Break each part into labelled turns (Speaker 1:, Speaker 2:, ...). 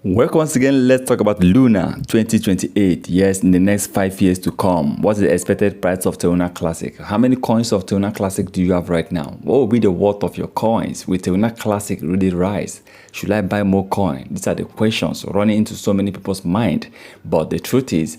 Speaker 1: Welcome once again. Let's talk about Luna 2028. Yes, in the next 5 years to come. What's the expected price of Terra Classic? How many coins of Terra Classic do you have right now? What will be the worth of your coins? Will Terra Classic really rise? Should I buy more coin? These are the questions running into so many people's mind. But the truth is,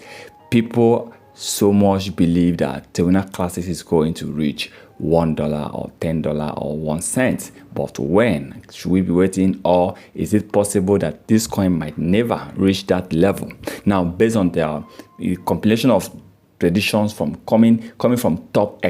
Speaker 1: people so much believe that Terra Classic is going to reach $1 or $10 or 1 cent. But when? Should we be waiting, or is it possible that this coin might never reach that level? Now, based on the compilation of predictions from coming from top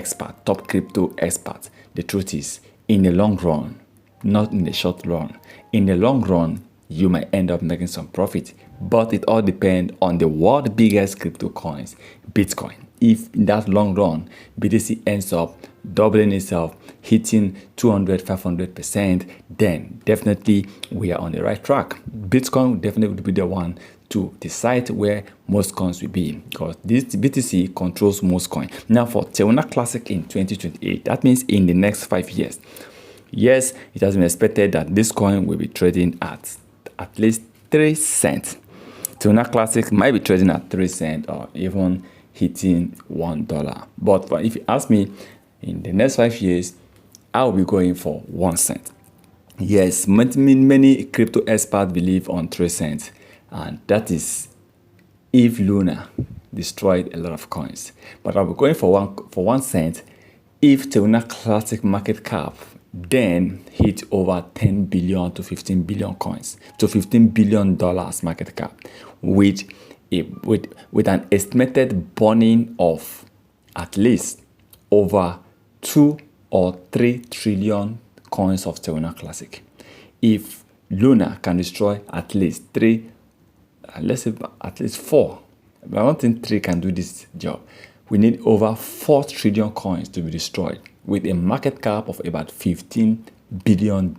Speaker 1: crypto experts, the truth is, in the long run, not in the short run, in the long run, you might end up making some profit. But it all depends on the world's biggest crypto coins, Bitcoin. If in that long run, BTC ends up doubling itself, hitting 200-500%, then definitely we are on the right track. Bitcoin definitely will be the one to decide where most coins will be, because this BTC controls most coins. Now for Terra Classic in 2028, that means in the next 5 years. Yes, it has been expected that this coin will be trading at least 3 cents. Terra Classic might be trading at 3 cents or even hitting $1. But if you ask me, in the next 5 years, I will be going for 1 cent. Yes, many crypto experts believe on 3 cents, and that is if Luna destroyed a lot of coins. But I'll be going for 1 cent if Terra Classic market cap then hit over 10 billion to 15 billion coins, to $15 billion market cap, with an estimated burning of at least over 2 or 3 trillion coins of Terra Classic. If Luna can destroy at least 3, let's say at least 4, but I don't think 3 can do this job. We need over 4 trillion coins to be destroyed with a market cap of about $15 billion.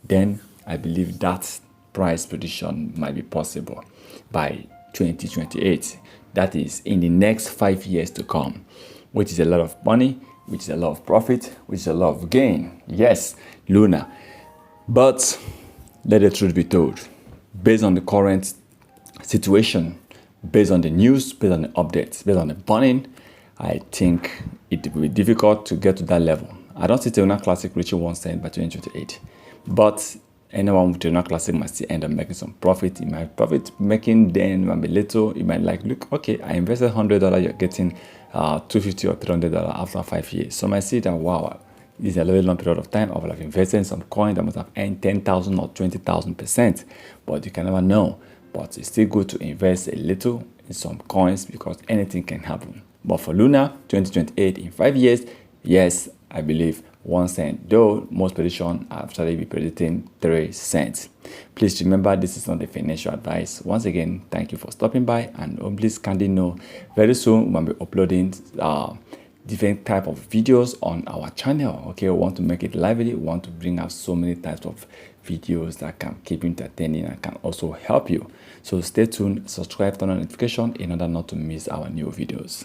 Speaker 1: Then I believe that price prediction might be possible by 2028. That is in the next 5 years to come, which is a lot of money, which is a lot of profit, which is a lot of gain. Yes, Luna. But let the truth be told, based on the current situation, based on the news, based on the updates, based on the burning, I think it will be difficult to get to that level. I don't see Terra Classic reaching 1 cent by 2028. But anyone with Terra Classic might still end up making some profit. It might profit making then might be little. You might like, look, okay, I invested $100, you're getting $250 or $300 after 5 years. So I might see that, wow, this is a very long period of time. I will have invested in some coin that must have earned 10,000 or 20,000%. But you can never know. But it's still good to invest a little in some coins, because anything can happen. But for Luna 2028, in 5 years, yes, I believe 1 cent, though most predictions actually be predicting 3 cents. Please remember, this is not a financial advice. Once again, thank you for stopping by, and please kindly know very soon we'll be uploading different type of videos on our channel. Okay, we want to make it lively. We want to bring out so many types of videos that can keep you entertaining and can also help you. So stay tuned, subscribe, turn on notification in order not to miss our new videos.